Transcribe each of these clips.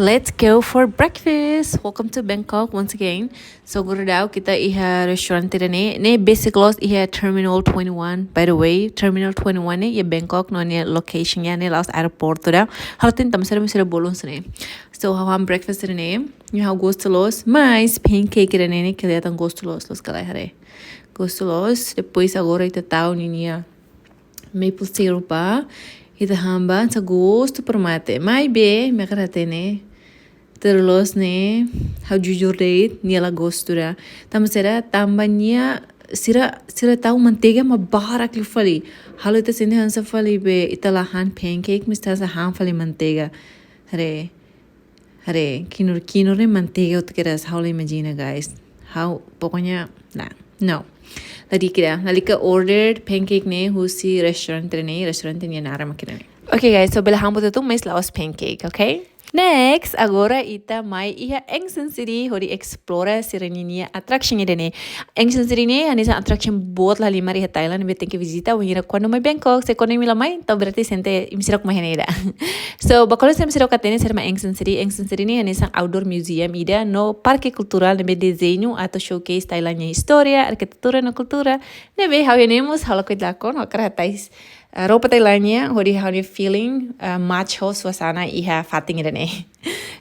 Let's go for breakfast. Welcome to Bangkok once again. So guru daw kita iha restaurant tira ne basic loss iha Terminal 21. By the way, Terminal 21 ne ye Bangkok no ne location ya ne laos airport da. Halatin tam sera bolon sene. So how am breakfast tira ne? You how goes to los mais pancake tira ne kelihatan goes to los kalai hare. Goes to los depois agora ita tau ninia maple syrup ba. Ita hamba sa gosto per mate. Mai be me karatene. Terus ne how jujur date niela gosto da. Tamasera tambahnya sira tahu manteiga ma barak li fali. Halo ita sinde hansa fali be ita lahan pancake mista sa han fali manteiga. Hare kinur ne manteiga utkeras how imagine guys. How pokoknya nah no. Tadi ka ordered pancake ne husi restaurant ni nara makina ne. Okay guys, so bela hambo tu mais laos pancake, okay? Next, agora ita mai iha Ancient City hori explore sireninia attraction ne. Ancient City ne anisa attraction बहुत la lima iha Thailand be tenke visita wira quando mai Bangkok se quando mila mai então berarti sente imsirok maheneda. So bakalo sem sirok katene ser ma Ancient City. Ancient City ne anisa outdoor museum ida no parque cultural ne be desenho atau showcase Thailandnya historia, arquitetura no cultura. Ne be how yenemos halo kuidlakonokratais. Roupa Thailandnya hori how feeling macho suasana iha fating ida ne.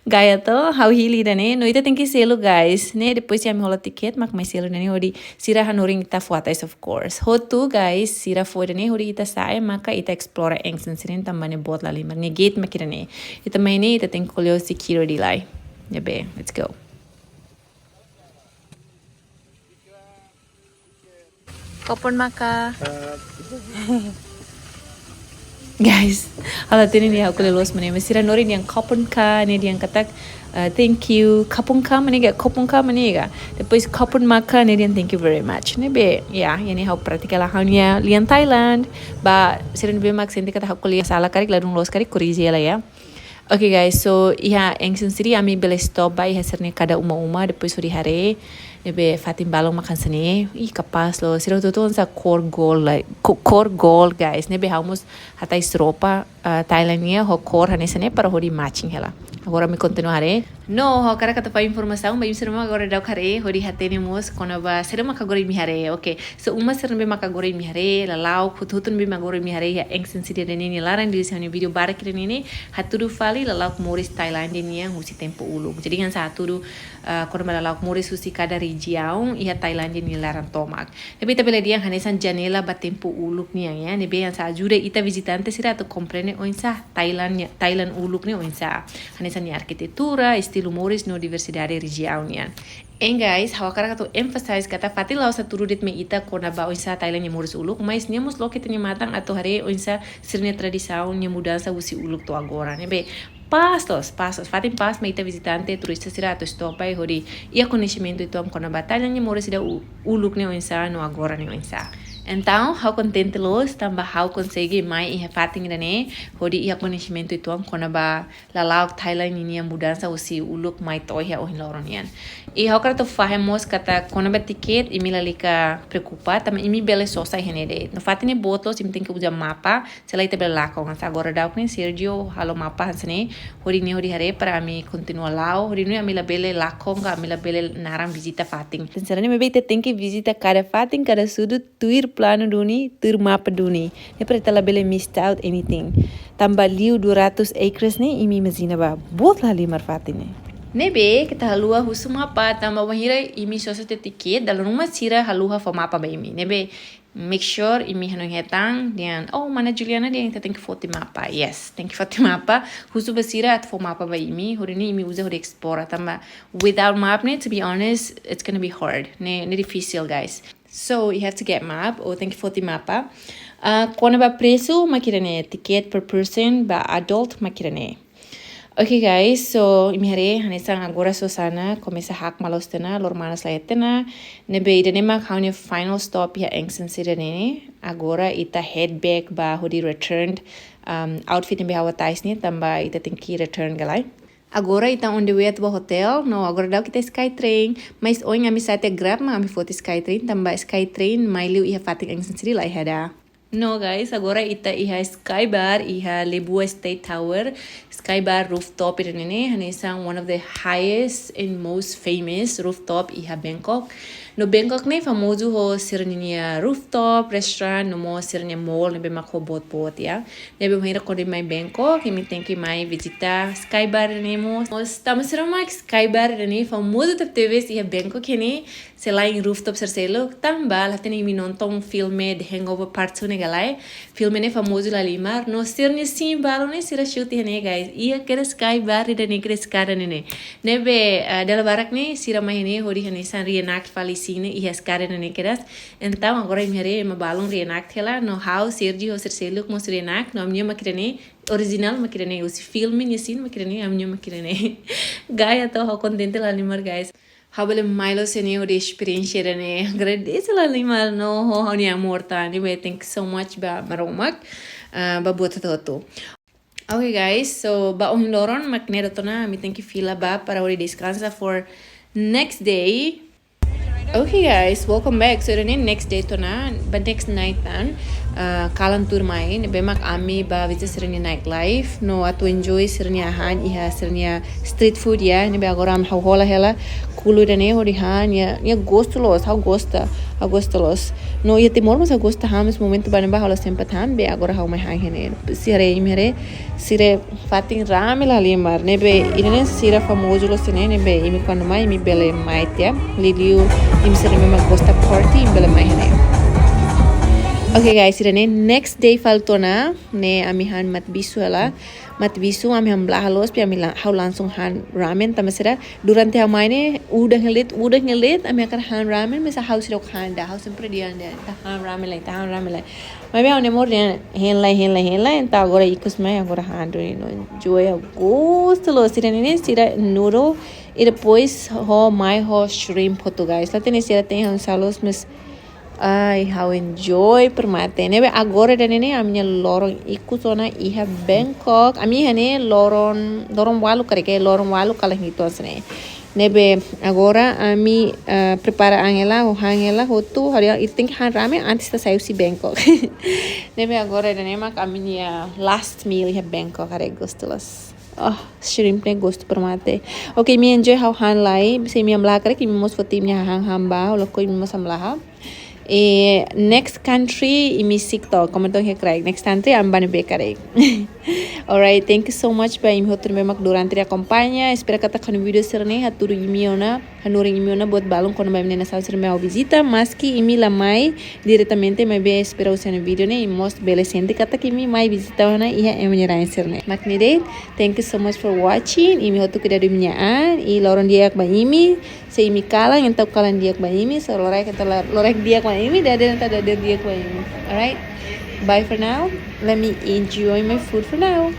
Gaya to how hili ida ne no ita tenki selo guys ne depois ya hola ticket mak mai selo ne hori sira hanoring ita fuatais of course. Hotu guys sira foi ne hori ita sae maka ita explore Ancient City tambane bot la limar ne gate makira ne. Ita mai ne ita tenkolio security lai. Yabe, let's go. Kopon maka. Guys, ala tini ni aku lelos mana mesira nori ni yang kapun ka ni yang katak thank you kapun ka mana ga kapun ka mana ga depois kapun maka ni yang thank you very much ni be ya yani how praktikal hanya lian Thailand ba sira ni be mak senti kata aku lian salah karik ladung los karik koriji lah ya. Okay guys, so iha Ancient City ami bela stop by iha serni kada uma depois suri hare nebe fatim balong makan seni kapas lo sira tu sa core goal guys nebe hamus hatai sropa Thailandia ho core hanesane para hori matching hela agora me continuare no ho cara kata pa informação ba imsir ma agora dau kare hori hatenemos konaba sira ma kagori mi hare okay so uma sira be ma kagori mi hare la lau khututun be ma gori mi hare ya Ancient City deni ni laran di sini video barak ni haturu fali la lau moris Thailand ni yang husi tempo ulu jadi kan satu korma la lau moris husi kada região iha Thailand ni laran tomak tapi tabela dia hanesan janela ba tempo uluk ni ya nebe yang sa ajuda ita visitante sira to comprene oinsa Thailand uluk ni oinsa hanesan ni arquitetura estilo moris no diversidade região ni and guys, how akara to emphasize kata fati lau sa turudit me ita kona ba oinsa Thailand ni moris uluk mas niamos lo kita ni matang atau hare oinsa sirne tradisaun ni mudança usi uluk to agora nebe pastos fatin pas me ita visitante turista sira to stop ai hori ia conhecimento itu am kona ba Thailand ni moris ida uluk ni oinsa no agora ni oinsa. Então, how contente los tamba how consegue mai iha fating ne hodi iha conhecimento itu am kona ba lalau Thailand ni mudança usi uluk mai toia o hiloronian. E how kara to fahemos kata kona ba ticket imi lalika preocupa tama imi bele sosa henede. No fatine botos imi tem que usar mapa, sela ite bele lako ngas agora dau kni Sergio halo mapa hansane hodi hare para mi continua lao hodi ni ami la bele lako nga ami la bele naram visita fating. Tenserane me bete tem que visita cada fating cada sudut tuir plano duni, tur mapa duni. Ne preta la bele missed out anything. Tamba liu 200 acres ni imi mazina ba. Bot la limar fatine. Nebe kita halua husu mapa tamba wahira imi sosa te tiket dalam rumah sira halua fa mapa ba imi. Nebe make sure imi hanong hetang dian oh mana Juliana dia yang tem que foto mapa. Yes, tem que foto mapa. Husu basira at fo mapa ba imi. Horini imi usa hori explora tamba without map ne to be honest it's gonna be hard. Ne difícil guys. So you have to get map or thank you for the mapa. Kona ba preço makirane ticket per person ba adult makirane. Okay guys, so imihare hanesang agora sosana começa hak malostena lor manas laetena nebe idene mak haune final stop ya Ancient City ne agora ita head back ba hodi returned outfit nebe hawa tais ni tamba ita tenki return galai. Agora ita on the way to hotel. No, agora daw kita Skytrain. Mas oi ngami sate grab ma ngami foto Skytrain. Tamba Skytrain mai liu iha fating Ancient City lai hada. No guys, agora ita iha Skybar, iha Lebua State Tower. sky bar rooftop ini hanisang one of the highest and most famous rooftop iha Bangkok. No Bangkok ne famoso ho sirnia rooftop restaurant no mo sirnia mall nebe mako bot ya. Nebe mahira ko di mai Bangkok imi tenki mai visita sky bar ne mo. Tama sirama sky bar ne famoso teve iha Bangkok ini selain rooftop serselo tambal hatene imi nonton filme The Hangover Part 2 ne galai. Filme ne famoso la limar no sirnia sim balo ne sira shoot ne guys. Ia kira sky bar ida ne kira skara ne. Nebe dala barak ne sira mai ne hori hanisan reenact fali sine iha skara ne kiras. Então agora imi re ma balong reenact hela no how Sergio serselo mo reenact no amnya makrene original makrene usi filme ne sin makrene amnya makrene. Gaya to ho contente la limar guys. Habele Milo sene o experiência ne agradeço la limal no ho ni amorta ni be thank you so much ba maromak ba buat toto. Okay guys, so ba on loron maknero to na mi thank you fila ba para ori descansa for next day. Okay guys, welcome back. So ini next day to na, but next night tan kalan tour main. Bemak ami ba visit sernya nightlife. No atu enjoy sernya han iha sernya street food ya. Ini be agora am hola hela kulu dane hori han ya gostolos, how gostolos. No ia timor mas gosta hamis momento ba hola sempre tan be agora how mai han hene. Sire fatin ramela limar. Nebe irene sira famoso lo sene nebe imi quando mai mi bele mai ya. Liliu imi sira me gosta party imi bele mai hene. Okay guys, irene next day faltona ne ami han mat bisu ami han blahalos pi ami how langsung han ramen tamasira durante amaine udah ngelit ami akan han ramen mesa how sira han da how sempre dia anda han ramen lai mas bem ne mor hen lai então agora ikus mai agora han do no joia gosto lo sira noodle e depois ho shrimp ho guys lá tem sira tem han salos mas ai how enjoy permate nebe agora dene amnya lorong ikusona iha Bangkok ami hane lorong walu kareke lorong walu kala hito asne nebe agora ami prepara angela hotu hari I think han rame antes da saiu si Bangkok nebe agora dene mak aminya last meal iha Bangkok are gostolas. Shrimp ne gosto permate. Okay, me enjoy how han lai se mi amla kare ki mi mos foti mi hamba lo ko mi mos amla next country imi sikto comment he craig next country ambane bekare. Alright, thank you so much ba imi hotur memak durante a acompanha. Espero kata kan video serne haturu imiona hanuring imiona buat balong kono ba menena sal serne ao visita maski imi lamai diretamente me be espero usar no video ne most bele sente kata ki imi mai visita ona iha emenya rain serne maknide. Thank you so much for watching. Imi hotu kada dumiaan I loron diak ba imi se imi kalang entau kalang diak ba imi so lorek diak ba imi dada diak ba imi. Alright, bye for now. Let me enjoy my food for now.